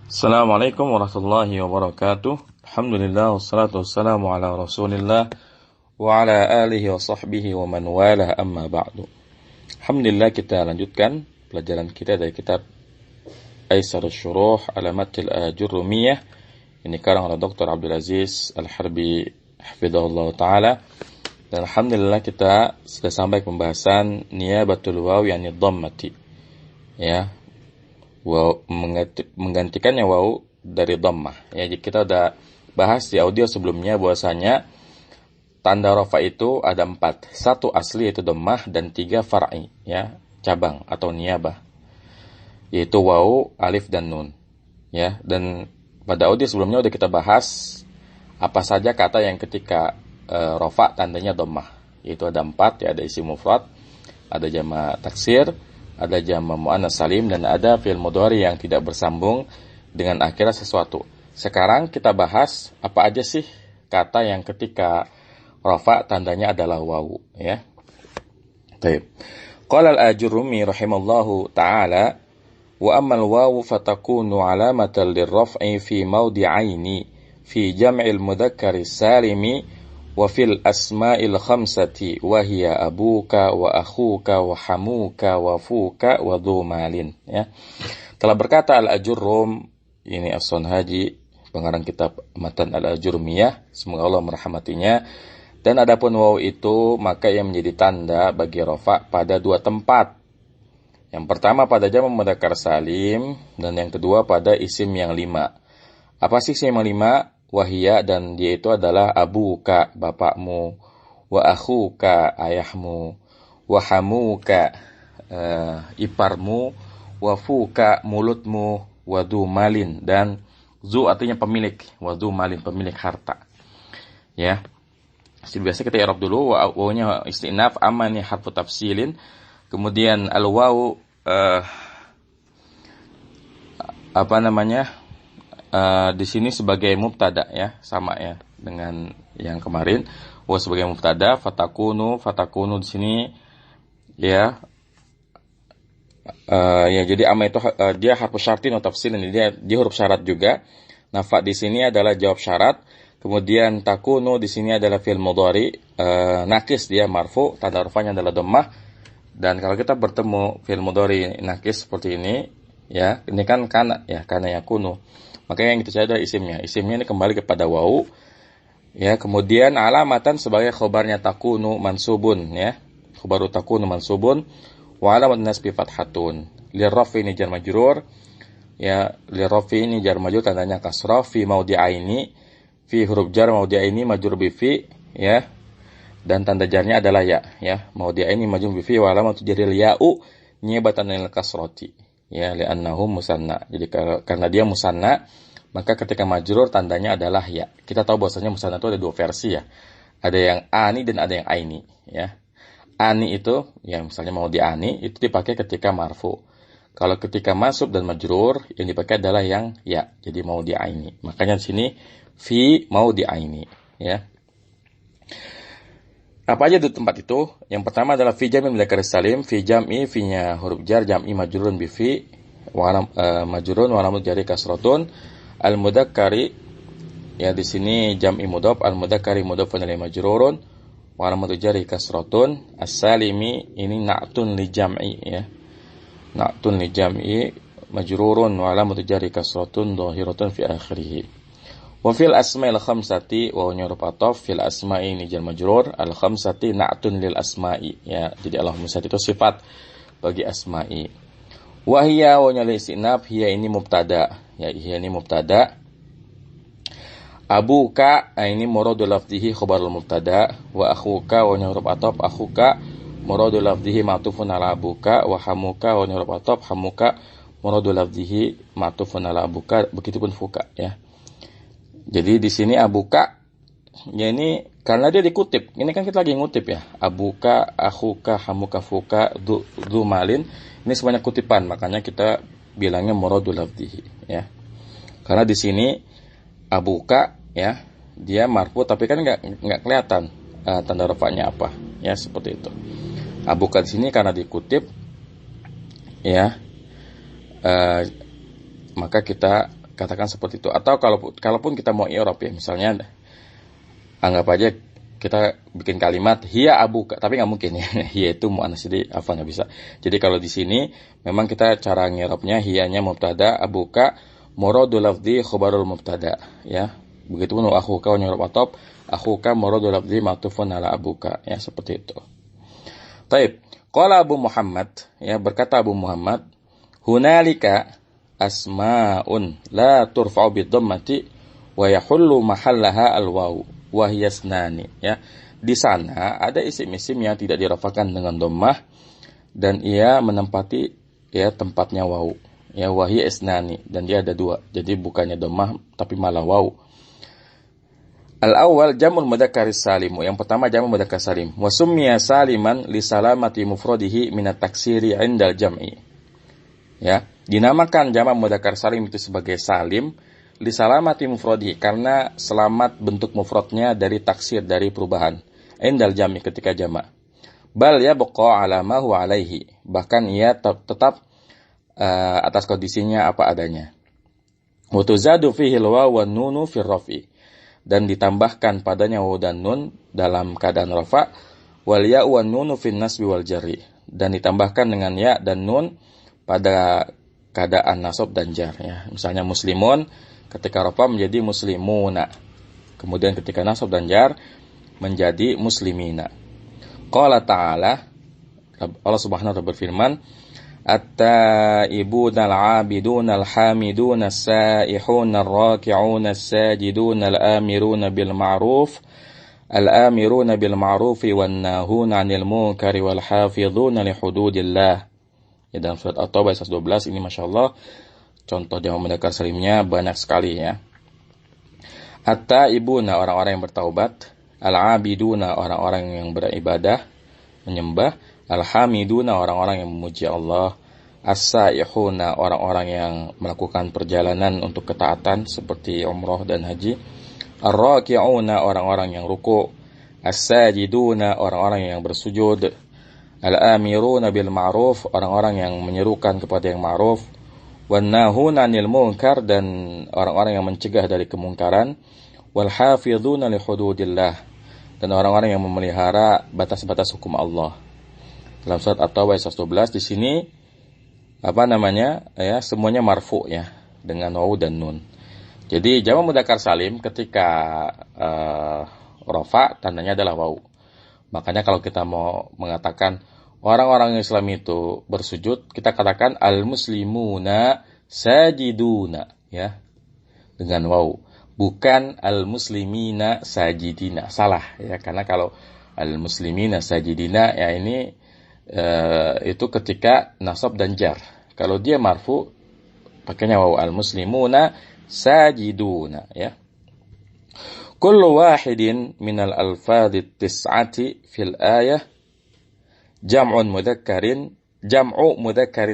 Assalamualaikum warahmatullahi wabarakatuh. Alhamdulillah wassalatu wassalamu ala Rasulillah wa ala alihi wa sahbihi wa man wala amma ba'du. Alhamdulillah, kita lanjutkan pelajaran kita dari kitab Aisarus Syuruh ala Matil Ajurrumiyah. Ini karang oleh Dr. Abdul Aziz Al-Harbi hafizahullah taala. Dan alhamdulillah kita sudah sampai pembahasan niyabatul waw yani dhammati. Ya, waw menggantikannya waw dari dhammah. Ya, jadi kita udah bahas di audio sebelumnya bahwasanya tanda rafa itu ada 4. 1 asli yaitu dhammah dan 3 far'i, ya, cabang atau niyabah. Yaitu waw, alif dan nun. Ya, dan pada audio sebelumnya udah kita bahas apa saja kata yang ketika rafa tandanya dhammah. Yaitu ada 4, ya, ada isim mufrad, ada jamak taksir, ada jamak muannas salim, dan ada fi'il mudhari yang tidak bersambung dengan akhirnya sesuatu. Sekarang kita bahas apa aja sih kata yang ketika rafa tandanya adalah wawu, ya. Baik. Qala al-Ajurrumi rahimallahu taala, wa ammal wawu fatakunu alamatan lirraf'i fi mawdi'aini fi jam'il mudzakkari salimi wa fil asma'il khamsati wa hiya abuka wa akhuka wa hamuka wa fuka wa dhu malin, ya. Telah berkata Al-Ajurrum, ini As-Sunhaji, pengarang kitab Matan Al-Ajurrumiyah, semoga Allah merahmatinya, dan adapun waw itu maka yang menjadi tanda bagi rafa pada 2 tempat. Yang pertama pada jamak mudzakkar salim, dan yang kedua pada isim yang 5. Apa sih isim yang 5? Wahia, dan dia itu adalah abuka, bapakmu, wa akhuka, ayahmu, wa hamuka, iparmu, wa fuka, mulutmu, wa dhu malin, dan zu artinya pemilik, wa dhu malin, pemilik harta. Ya. Biasa kita i'rab dulu, wawunya istinaf, amani harfu tafsilin, kemudian al-wawu di sini sebagai mubtada, ya, sama ya dengan yang kemarin. Wa sebagai mubtada, fatakunu di sini, ya, ya, jadi amma itu dia harfu syartin atau tafsilin, dia huruf syarat juga. Nafa di sini adalah jawab syarat. Kemudian takunu di sini adalah fi'il mudhari nakis, dia marfu, tanda rafanya adalah dhammah. Dan kalau kita bertemu fi'il mudhari nakis seperti ini, ya, ini kan kana, ya, kana yakunu. Makanya yang kita cari adalah isimnya. Isimnya ini kembali kepada wawu. Ya, kemudian alamatan sebagai khobarnya takunu mansubun, ya. Khobaru takunu mansubun wa alamat nasbi fathatun. Lirrafi ini jar majrur. Ya, lirrafi ini jar majrur tandanya kasrah fi maudi'aini. Fi huruf jar maudi'aini majrur bi fi, ya. Dan tanda jarnya adalah ya, ya. Maudi'aini majrur bi fi wa alamat jaril ya'u niyabatan lil kasrati. Ya, li'annahu musanna. Jadi karena dia musanna, maka ketika majrur tandanya adalah ya. Kita tahu bahwasanya musanna itu ada 2 versi, ya. Ada yang ani dan ada yang aini, ya. Ani itu, ya, misalnya mau di ani, itu dipakai ketika marfu. Kalau ketika masuk dan majrur, yang dipakai adalah yang ya. Jadi mau di aini. Makanya di sini fi mau di aini, ya. Apa aja di tempat itu? Yang pertama adalah fi jam'i mudzakkar salim, fi jam'i, fi-nya huruf jar, jam'i majrurun bi fi, majrurun wa alamat jarri kasratun. Al-mudzakkari, ya, di sini jam'i mudhaf, al-mudzakkari mudhafun ilaihi majrurun wa alamat jarri kasratun. As-salimi ini na'tun li jam'i, ya. Na'tun li jam'i majrurun wa alamat jarri kasratun dhahiratun fi akhirih. Wa fil asma'il khamsati, wa huruf ataf, fil asma'i ini jar majrur, al khamsati na'tun lil asma'i, ya. Jadi al khamsati itu sifat bagi asma'i. Wa hiya wa nyal istinaf, hiya ini mubtada, ya, hiya ini mubtada. Abuka ini muradul lafdhihi khabarul mubtada, wa akhuka wa huruf ataf, akhuka muradul lafdhihi ma'tufun ala abuka, wa hamuka wa huruf ataf, hamuka muradul lafdhihi ma'tufun ala abuka, begitupun fuka, ya. Jadi di sini abuka, ya, ini karena dia dikutip. Ini kan kita lagi ngutip, ya. Abuka, akhuka, hamuka, fuka, dhu malin. Ini semuanya kutipan, makanya kita bilangnya muradul lafdhihi, ya. Karena di sini abuka, ya, dia marfu tapi kan enggak kelihatan tanda rafanya apa, ya, seperti itu. Abuka di sini karena dikutip, ya. Maka kita katakan seperti itu. Atau kalaupun kita mau i'rab ya, misalnya anggap aja kita bikin kalimat hiya abuka, tapi nggak mungkin ya. Hiya itu muannas, jadi apa nggak bisa. Jadi kalau di sini memang kita cara ngirabnya hiyanya mubtada, abuka muradul lafzi khabarul mubtada ya. Begitupun akhuka wa nyurab atop, akhuka muradul lafzi ma'tufun ala abuka ya, seperti itu. Taib. Qala Abu Muhammad ya, berkata Abu Muhammad, hunalika asma'un la turfa'u bid-dhammati wa yahullu mahallaha al-waw wa hiya isnani ya. Di sana ada isim-isim yang tidak dirafakan dengan dhammah dan ia menempati ya tempatnya waw ya, wa hiya isnani, dan dia ada dua. Jadi bukannya dhammah tapi malah waw. Al-awwal jamul mudzakkar salim. Yang pertama jamul mudzakkar salim. Wa summiya saliman li salamati mufradihi min at-taksiri 'indal jam'i. Ya, dinamakan jamak mudzakkar salim itu sebagai salim li salamati mufradihi karena selamat bentuk mufradnya dari taksir, dari perubahan. 'Indal jam'i, ketika jamak. Bal yabqa 'ala ma huwa 'alaihi. Bahkan ia tetap atas kondisinya apa adanya. Wa tuzadu fihi al-wawu wan nunu fi ar-raf'i. Dan ditambahkan padanya waw dan nun dalam keadaan rafa, wal ya wan nunu fin nasbi wal jarri, dan ditambahkan dengan ya dan nun pada keadaan nasab dan jar ya. Misalnya muslimun ketika rafa menjadi muslimuna, kemudian ketika nasab dan jar menjadi muslimina. Qala ta'ala, Allah Subhanahu wa taala berfirman, at-taibuna al-'abiduna al-hamiduna as-saihuna ar-raki'una as-sajiduna al-amiruna bil ma'ruf wan-nahuna 'anil munkari wal hafizuna li hududillah. Ya, dalam surat At-Taubah ayat 12 ini masyaallah contoh jamak mudzakkar salimnya banyak sekali ya. At-taibuna orang-orang yang bertaubat, al-'abiduna orang-orang yang beribadah, menyembah, al-hamiduna orang-orang yang memuji Allah, as-saihuna orang-orang yang melakukan perjalanan untuk ketaatan seperti umrah dan haji, ar-raki'una orang-orang yang ruku', as-sajiduna orang-orang yang bersujud, al-amiruna bil ma'ruf orang-orang yang menyerukan kepada yang ma'ruf, wan-nahuna 'anil munkar dan orang-orang yang mencegah dari kemungkaran, wal hafizuna li hududillah dan orang-orang yang memelihara batas-batas hukum Allah. Dalam surat At-Taubah ayat 12 di sini ya semuanya marfu ya dengan waw dan nun. Jadi jamak mudzakkar salim ketika rafa tandanya adalah waw. Makanya kalau kita mau mengatakan orang-orang Islam itu bersujud, kita katakan al-muslimuna sajiduna ya dengan waw, bukan al-muslimina sajidina. Salah ya, karena kalau al-muslimina sajidina ya ini itu ketika nasab dan jar. Kalau dia marfu pakainya waw, al-muslimuna sajiduna ya. Kullu wahidin minal alfadhi tis'ati fil ayah jam'u mudzakkarin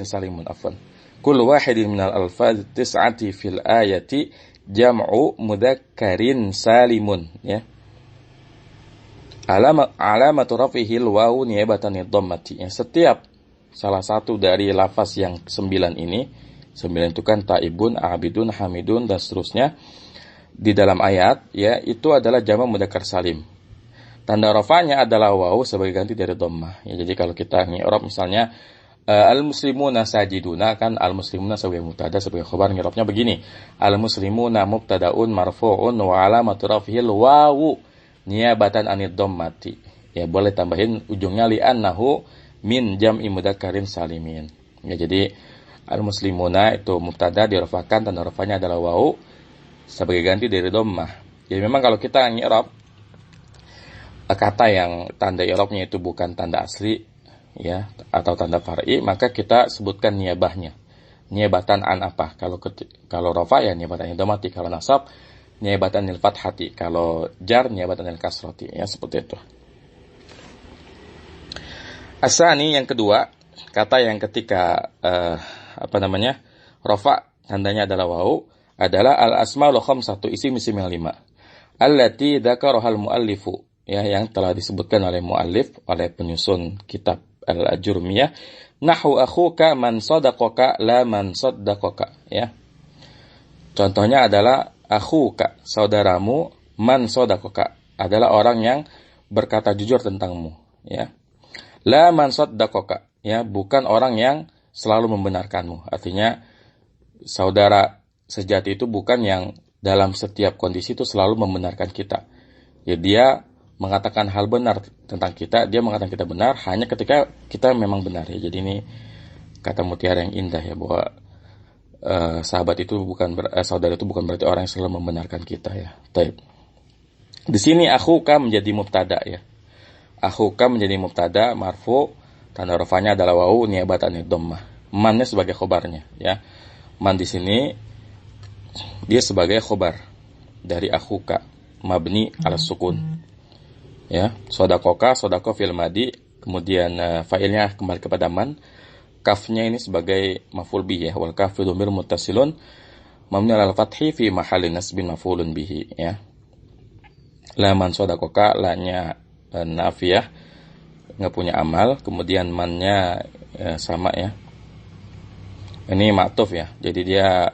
salimun afwan. Kullu wahidin minal alfadhi tis'ati fil ayati jam'u mudzakkarin salimun ya. Alamatu rafihil wawu niyabatan dhammati. Setiap salah satu dari lafaz yang 9 ini, 9 itu kan taibun, abidun, hamidun dan seterusnya di dalam ayat ya, itu adalah jamak mudzakkar salim. Tanda rafanya adalah wawu sebagai ganti dari dhammah. Ya, jadi kalau kita ngi'rab misalnya al-muslimuna sajiduna, kan al-muslimuna sebagai mubtada sebagai khabar, ngi'rabnya begini. Al-muslimuna mubtadaun marfu'un wa alamatu rafihil wawu niyabatan anid dhammati. Ya, boleh tambahin ujungnya li'annahu min jam'i mudzakkarin salimin. Ya, jadi al-muslimuna itu mubtada dirafahkan, tanda rafanya adalah wawu sebagai ganti dari dhammah. Jadi memang kalau kita ngi'rab kata yang tanda i'rabnya itu bukan tanda asli ya atau tanda far'i, maka kita sebutkan niyabahnya. Niyabatan an apa? Kalau rafa ya niyabatan dhammati, kalau nasab niyabatan lil fathati, kalau jar niyabatan lil kasrati ya, seperti itu. Asani yang kedua, kata yang ketika rafa tandanya adalah wawu adalah al-asmaul khamsatu, isim-isim yang 5. Allati dzakarahal muallifu ya, yang telah disebutkan oleh muallif, oleh penyusun kitab Al-Ajurmiyah, nahwu akhuka man sadaqaka la man saddaqaka ya. Contohnya adalah akhuka, saudaramu, man sodakoka, adalah orang yang berkata jujur tentangmu, ya. La man sodakoka, ya, bukan orang yang selalu membenarkanmu. Artinya saudara sejati itu bukan yang dalam setiap kondisi itu selalu membenarkan kita. Ya, dia mengatakan hal benar tentang kita, dia mengatakan kita benar hanya ketika kita memang benar, ya. Jadi ini kata mutiara yang indah, ya, bahwa sahabat itu bukan saudara itu bukan berarti orang yang selalu membenarkan kita, ya. Taib. Di sini akhuka menjadi mubtada, ya. Akhuka menjadi mubtada marfu, tanda rafanya adalah wawu niabatan dhammah. Mannya sebagai khobarnya, ya. Man di sini dia sebagai khobar dari akhuka, mabni ala sukun, ya. Sodakoka, sodako fil madi, kemudian fa'ilnya kembali kepada man, kafnya ini sebagai maf'ul bihi, ya. Wal kafu dhamir muttasilun mabni ala fathi fi mahalli nasbin maf'ulun bihi, ya. La man sodakoka, la-nya nafiyah, nggak punya amal, kemudian man-nya sama, ya. Ini ma'tuf, ya. Jadi dia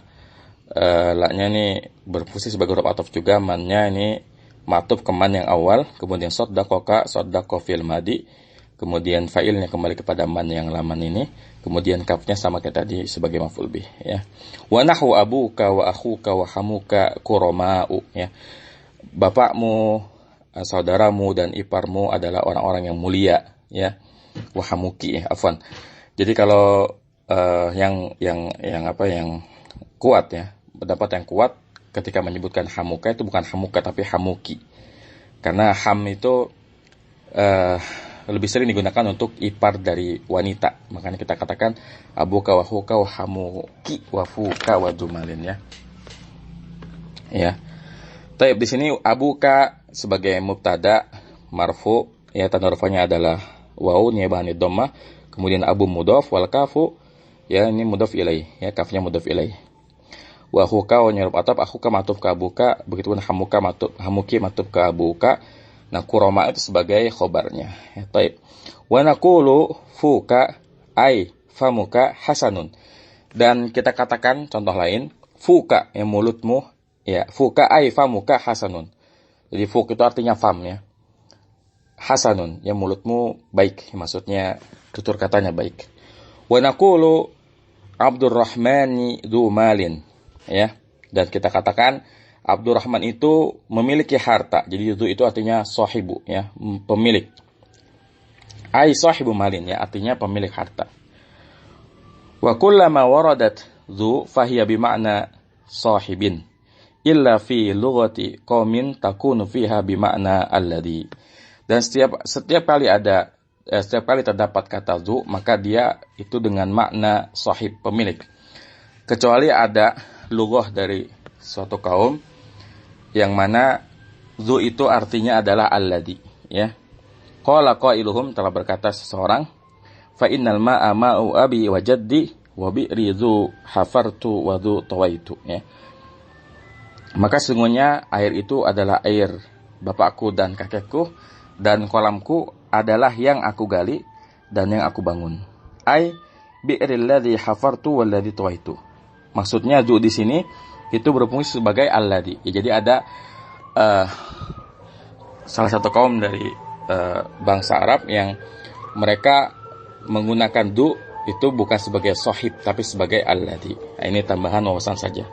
la-nya ini berfungsi sebagai huruf ataf juga, man-nya ini ma'tuf ke man yang awal, kemudian sodakoka, sodako fil madi, kemudian fa'ilnya kembali kepada man yang laman ini, kemudian kafnya sama kayak tadi sebagai maf'ul bih, ya. Wa nahu abuka wa akhuka wa hamuka kuroma'u, ya. Bapakmu, saudaramu dan iparmu adalah orang-orang yang mulia, ya. Wa hamuki, ya, afwan. Jadi kalau yang kuat, ya, pendapat yang kuat ketika menyebutkan hamuka itu bukan hamuka tapi hamuki. Karena ham itu lebih sering digunakan untuk ipar dari wanita. Makanya kita katakan abuka wa huka wa hamuki wa fuka wa dumalin, ya. Ya. Taib, di sini abuka sebagai mubtada marfu, ya, tanda rafanya adalah wawu niabani dhammah, kemudian abu mudhaf wal kafu, ya, ini mudhaf ilaih, ya, kafnya mudhaf ilaih. Wa akhuka wa nyaruf ataf, akhuka matuf ke abuka, begitupun hamuka matuf, hamuki matuf ke abuka. Nah, kuroma itu sebagai khobarnya, ya. Taib. Wa naqulu fuka ai famuka hasanun. Dan kita katakan contoh lain, fuka, yang mulutmu, ya, fuka ai famuka hasanun. Jadi fuk itu artinya fam, ya. Hasanun, yang mulutmu baik, maksudnya tutur katanya baik. Wa naqulu Abdurrahmani du malin, ya. Dan kita katakan Abdurrahman itu memiliki harta. Jadi itu artinya sahibu, ya, pemilik. Ai sahibu malin, ya, artinya pemilik harta. Wa kullama waradat dzu fahiya bima'na sahibin illa fi lughati qaumin takunu fiha bima'na alladhi. Dan setiap kali terdapat kata dzu, maka dia itu dengan makna sahib, pemilik. Kecuali ada lughah dari suatu kaum yang mana dzu itu artinya adalah alladhi, ya. Qala qailuhum, telah berkata seseorang, fa innal ma'a ma'u abi wa jaddi wa bi'ri dzu hafartu wa dzu tawaitu, ya. Maka sesungguhnya air itu adalah air bapakku dan kakekku, dan kolamku adalah yang aku gali dan yang aku bangun. Ai bi'ril ladzi hafartu wal ladzi tawaitu. Maksudnya dzu di sini itu berfungsi sebagai alladhi. Ya, jadi ada salah satu kaum dari bangsa Arab yang mereka menggunakan dzu itu bukan sebagai sahib tapi sebagai alladhi. Nah, ini tambahan wawasan saja.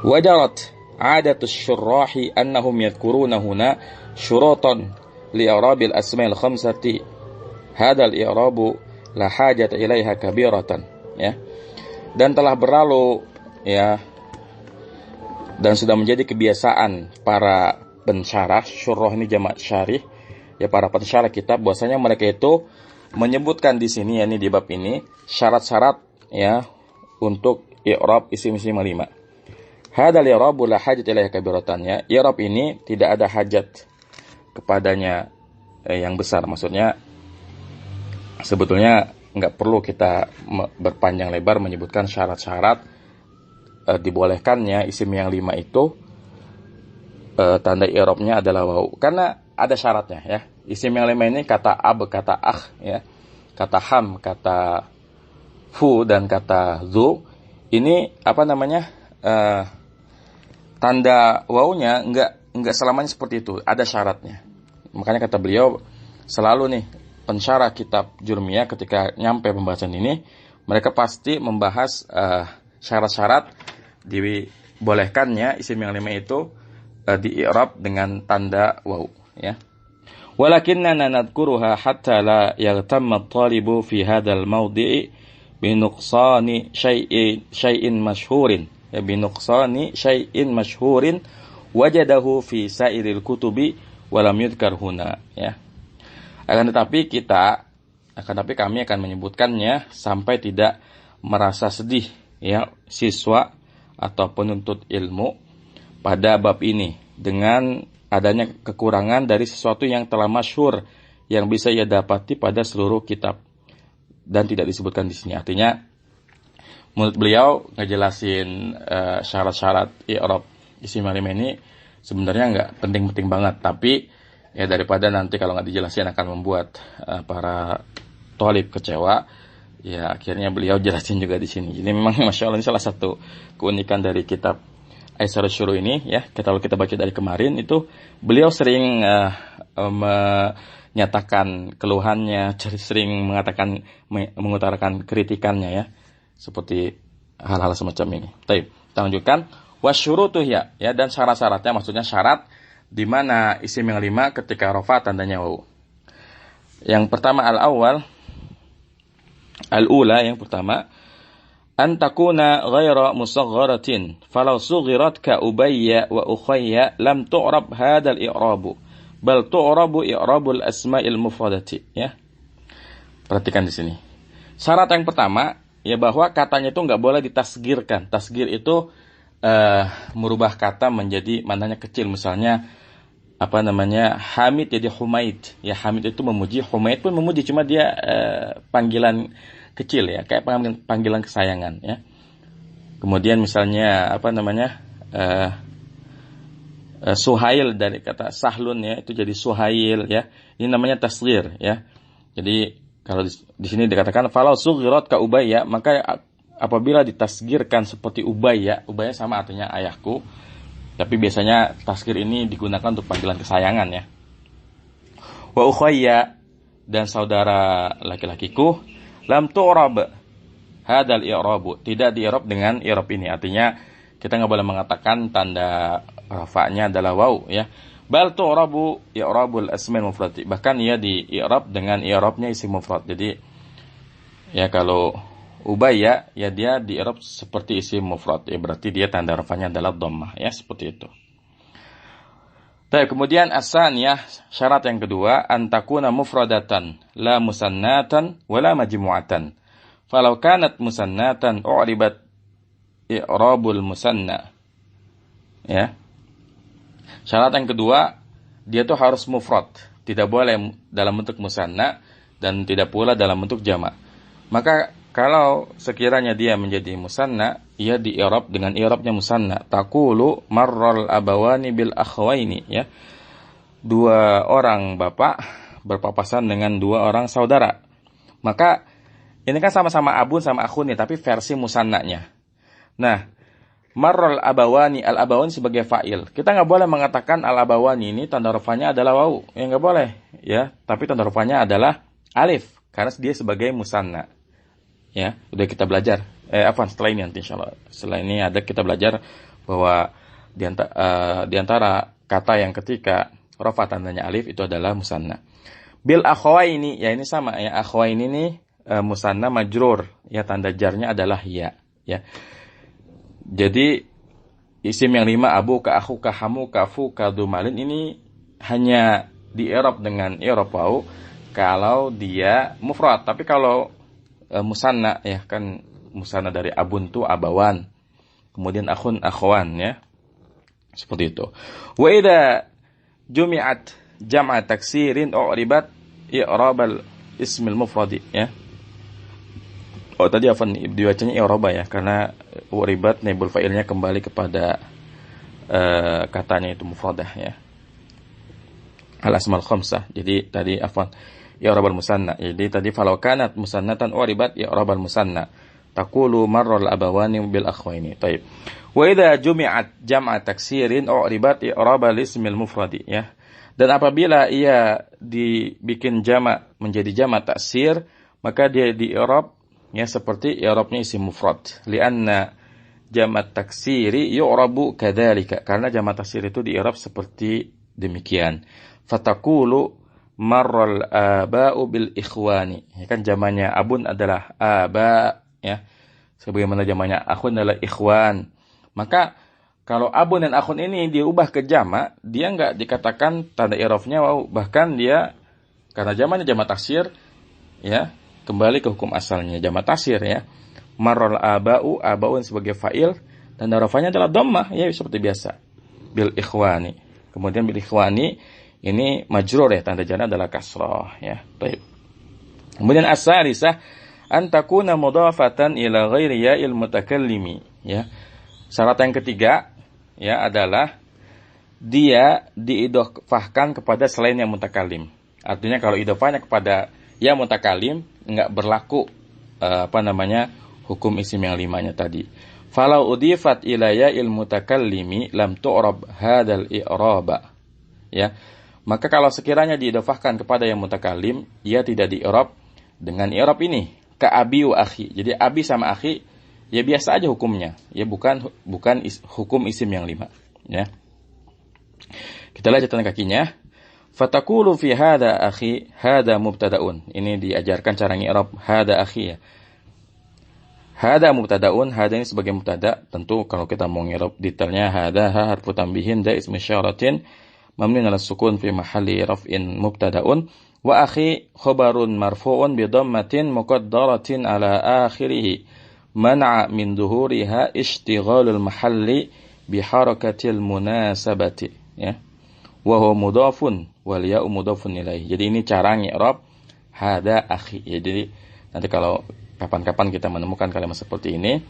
Wajarat adatus syurrahi annahum yadhkuruna huna syuratan li'irabil asma'il khamsati. Hadzal i'rabu la hajata ilaiha kabiratan, ya. Dan telah berlalu, ya, dan sudah menjadi kebiasaan para pensyarah, syurrah ini jamak syarih, ya, para pensyarah kitab, bahwasanya mereka itu menyebutkan di sini, ya, ini di bab ini syarat-syarat, ya, untuk i'rab isim-isim 5. Hadzal i'rabu la hajat ilaihi kabiratan, ya. I'rab ini tidak ada hajat kepadanya yang besar, maksudnya sebetulnya nggak perlu kita berpanjang lebar menyebutkan syarat-syarat dibolehkannya isim yang 5 itu tanda i'rabnya adalah wawu, karena ada syaratnya, ya. Isim yang 5 ini kata ab, kata akh, ya, kata ham, kata fu dan kata zu, ini tanda wawunya enggak selamanya seperti itu, ada syaratnya. Makanya kata beliau, selalu nih pensyarah kitab Jurmiyah ketika nyampe pembahasan ini, mereka pasti membahas syarat-syarat dibolehkannya isim yang 5 itu di-i'rab dengan tanda waw, ya. Walakinnana nadhkuruha hatta la yaghtamma at-talibu fi hadzal mawdi'i bi nuqsani syai'in mashhurin, ya, bi nuqsani syai'in mashhurin wajadahu fi sairil kutubi walam yudhkar huna, ya. Akan tetapi kami akan menyebutkannya sampai tidak merasa sedih, ya, siswa atau penuntut ilmu pada bab ini dengan adanya kekurangan dari sesuatu yang telah masyhur yang bisa ia dapati pada seluruh kitab dan tidak disebutkan di sini. Artinya menurut beliau ngejelasin syarat-syarat i'rab isim alim ini sebenarnya nggak penting-penting banget, tapi ya daripada nanti kalau nggak dijelasin akan membuat para thalib kecewa, ya akhirnya beliau jelasin juga di sini. Jadi memang masya Allah ini salah satu keunikan dari kitab Aisar Syuru ini, ya. Kalau kita baca dari kemarin itu beliau sering menyatakan keluhannya, sering mengutarakan kritikannya, ya, seperti hal-hal semacam ini. Baik, kita lanjutkan. Wasyurutuh, ya, dan syarat-syaratnya, maksudnya syarat di mana isim yang 5 ketika rafa tandanya waw. Yang pertama al-ula, yang pertama, an takuna ghaira musagharatin falau sughirat ka ubayya wa ukhayya lam tu'rab hadzal i'rabu bal tu'rabu i'rabul asma'il mufradati, ya. Perhatikan di sini. Syarat yang pertama, ya, bahwa katanya itu enggak boleh ditasgirkan. Tasgir itu merubah kata menjadi mananya kecil. Misalnya Hamid jadi Humaid. Ya, Hamid itu memuji, Humaid pun memuji, cuma dia panggilan kecil, ya, kayak panggilan kesayangan, ya. Kemudian misalnya Suhail dari kata Sahlun, ya, itu jadi Suhail, ya. Ini namanya tasghir, ya. Jadi kalau di sini dikatakan falau sughirat ka Ubayya, maka apabila ditasgirkan seperti Ubayya sama artinya ayahku, tapi biasanya tasghir ini digunakan untuk panggilan kesayangan, ya. Wa ukhayya, dan saudara laki-lakiku, lam tu'rab hadzal i'rabu, tidak di-i'rab dengan i'rab ini. Artinya kita enggak boleh mengatakan tanda rafa'nya adalah waw, ya. Bal tu'rabu i'rabul asma'il mufrad, bahkan ia di-i'rab dengan i'rabnya isim mufrad. Jadi ya kalau Ubayya, ya, dia di-i'rab seperti isim mufrad, ya, berarti dia tanda rafa'nya adalah dhammah, ya, seperti itu. Baik, kemudian as-saniyah, syarat yang kedua, an takuna mufradatan la musannatan wala majmu'atan. Falau kanat musannatan u'ribat i'rabul musanna. Ya. Syarat yang kedua, dia tuh harus mufrad, tidak boleh dalam bentuk musanna dan tidak pula dalam bentuk jamak. Maka kalau sekiranya dia menjadi musanna, ia di-i'rab dengan i'rabnya musanna. Taqulu marral abawani bil akhwaini, ya. Dua orang bapak berpapasan dengan dua orang saudara. Maka ini kan sama-sama abun sama akhun nih, tapi versi musannanya. Nah, marral abawani, al-abawani sebagai fa'il. Kita nggak boleh mengatakan al-abawani ini tanda rafanya adalah wawu. Ya nggak boleh, ya. Tapi tanda rafanya adalah alif karena dia sebagai musanna. Ya, udah kita belajar. Setelah ini nanti insyaallah. Setelah ini kita belajar bahwa di antara kata yang ketika rafa tandanya alif itu adalah musanna. Bil akhwaini, ya, ini sama, ya. Akhwaini ini musanna majrur, ya, tanda jarnya adalah ya, ya. Jadi isim yang 5 abu ka akhu ka hamu ka fu ka dumalin ini hanya di-i'rab dengan i'rab wawu kalau dia mufrad. Tapi kalau musanna, ya, kan musanna dari abun tu abawan, kemudian akhun akhwan, ya, seperti itu. Wa idza jumi'at jam'a taksirin u'ribat i'rabal ismil mufradi, ya. Oh, tadi dibacanya i'raba, ya, karena u'ribat naibul fa'ilnya kembali kepada katanya itu mufradah, ya. Al asmal khamsah. Jadi tadi i'rabal musanna. Jadi tadi falau kanat musannatan u'ribat i'rabal musanna. taqulu marral abawani bil akhwaini. Taib. Wa idza jumi'at jam'a taksirin u'ribat i'rab al-ismil mufradi, ya. Dan apabila ia dibikin jamak menjadi jamak taksir, maka dia di-i'rab ya seperti i'rabnya isim mufrad. Lianna jamak taksiri yu'rabu kadzalika, karena jamak taksir itu di-i'rab seperti demikian. Fataqulu marral aba'u bil ikhwani. Ya kan jamaknya abun adalah aba, ya. Sebagaimana jamaknya akhun adalah ikhwan. Maka kalau abun dan akhun ini diubah ke jamak, dia enggak dikatakan tanda i'rabnya waw, bahkan dia karena jamaknya jamak taksir, ya, kembali ke hukum asalnya jamak taksir, ya. Marral aba'u, abaun sebagai fa'il dan rafanya adalah dhammah, ya, seperti biasa. Bil ikhwani. Kemudian bil ikhwani ini majrur, ya, tanda jarnya adalah kasrah, ya. Baik. Kemudian as-salisah an takuna mudhafatan ila ghairi ya'il mutakallimi, ya. Syarat yang ketiga, ya, adalah dia diidhofahkan kepada selain yang mutakalim. Artinya kalau idhofahnya kepada yang mutakalim enggak berlaku hukum isim yang limanya tadi. Falau udifat ila ya'il mutakallimi lam tu'rab hadzal i'raba. Ya. Maka kalau sekiranya diidhofahkan kepada yang mutakalim, ia tidak di-i'rab dengan i'rab ini, ka abi wa akhi. Jadi abi sama akhi ya biasa aja hukumnya, ya, bukan hukum isim yang lima, ya. Kita lihat catatan kakinya. Fataqulu fi hadza akhi, hadza mubtadaun. Ini diajarkan cara ngi'rab hadza akhi, ya. Hadza mubtadaun, hadza ini sebagai mubtada. Tentu kalau kita mau ngi'rab detailnya, hadza harfu tanbihin da ismi isyaratin mabniun 'ala sukun fi mahalli raf'in mubtadaun, wa akhi khabarun marfu'un bi dhammatin muqaddaratin 'ala akhirih. Man'a min dhuhuriha ishtighalul mahalli biharakatil munasabati, ya. Wa huwa mudhafun wal ya'u mudhafun ilaih. Jadi ini cara ngi'rab hada akhi, ya. Jadi nanti kalau kapan-kapan kita menemukan kalimat seperti ini,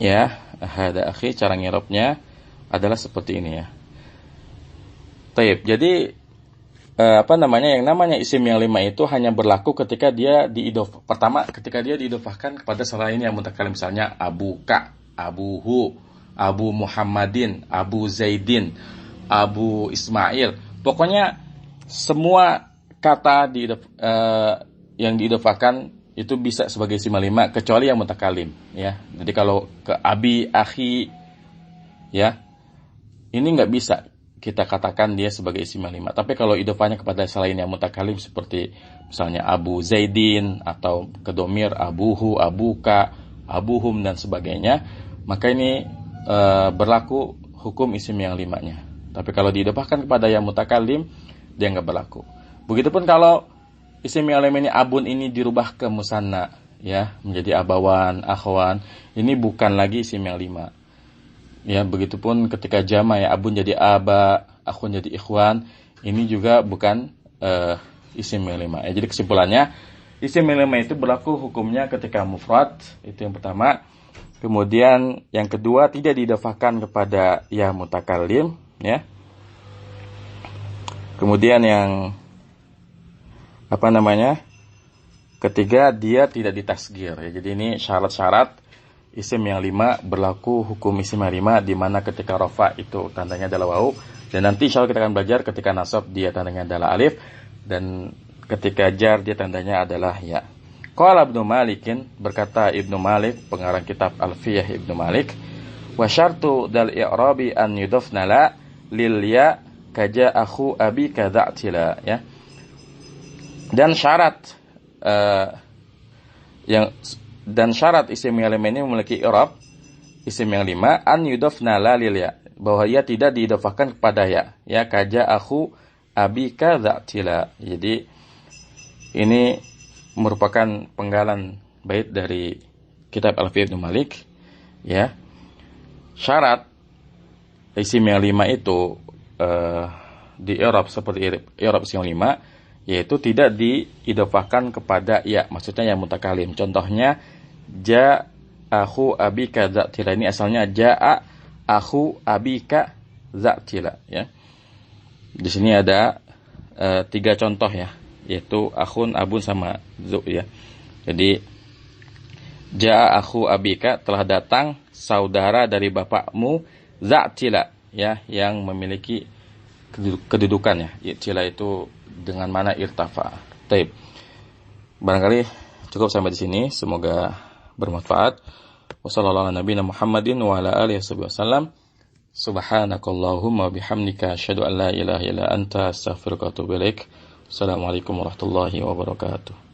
ya, hada akhi, cara ngi'rabnya adalah seperti ini, ya. Taib. Jadi yang namanya isim yang lima itu hanya berlaku ketika dia ketika dia diidhofahkan kepada selain yang mutakalim, misalnya abuka, abuhu, abu Muhammadin, abu Zaidin, abu Ismail. Pokoknya semua kata yang diidhofahkan itu bisa sebagai isim lima kecuali yang mutakalim, ya. Jadi kalau ke abi, akhi, ya, ini nggak bisa kita katakan dia sebagai isim lima. Tapi kalau idhofahnya kepada selain yang mutakalim seperti misalnya Abu Zaidin atau kedomir abuhu, abuka, abuhum dan sebagainya, maka ini berlaku hukum isim yang limanya. Tapi kalau diidhofahkan kepada yang mutakalim, dia nggak berlaku. Begitupun kalau isim yang lima ini abun ini dirubah ke musanna, ya, menjadi abawan, akhwan, ini bukan lagi isim yang lima. Ya, begitupun ketika jama, ya, abun jadi aba, akhun jadi ikhwan, ini juga bukan isim yang lima. Ya, jadi kesimpulannya, isim yang lima itu berlaku hukumnya ketika mufrad, itu yang pertama. Kemudian yang kedua, tidak diidhofahkan kepada ya mutakallim, ya. Kemudian yang ketiga, dia tidak ditasgir, ya. Jadi ini syarat-syarat isim yang lima berlaku hukum isim yang lima, di mana ketika rafa itu tandanya adalah waw, dan nanti insyaallah kita akan belajar ketika nasab dia tandanya adalah alif, dan ketika jar dia tandanya adalah ya. Qala Ibnu Malikin, berkata Ibnu Malik, pengarang kitab Alfiyah Ibnu Malik, wa syartu dal i'rabi an yudhafna la lil ya kaja akhu abi kadza'tila, ya. Dan syarat isim yang lima ini memiliki i'rab isim yang lima an yudhafna la lil ya, bahwa ia tidak diidhofahkan kepada ya, ya, kaja akhu abi kadza'tila. Jadi ini merupakan penggalan bait dari kitab Alfiyah Ibnu Malik, ya. Syarat isim yang lima itu di i'rab seperti i'rab isim yang lima, yaitu tidak diidhofahkan kepada ya, maksudnya yang mutakalim. Contohnya ja akhu abika za'tila, ini asalnya ja'a akhu abika za'tila, ya. Di sini ada 3 contoh, ya, yaitu akhun, abun sama zu, ya. Jadi Ja'a akhu abika, telah datang saudara dari bapakmu, za'tila, ya, yang memiliki kedudukan ya. I'tila itu dengan mana irtafa. Taib. Barangkali cukup sampai di sini, semoga bermanfaat. Wassallallahu ala nabiyina Muhammadin wa ala alihi wasallam. Subhanakallahumma bihamdika asyhadu an la ilaha illa anta astaghfiruka wa atubu ilaik. Assalamualaikum warahmatullahi wabarakatuh.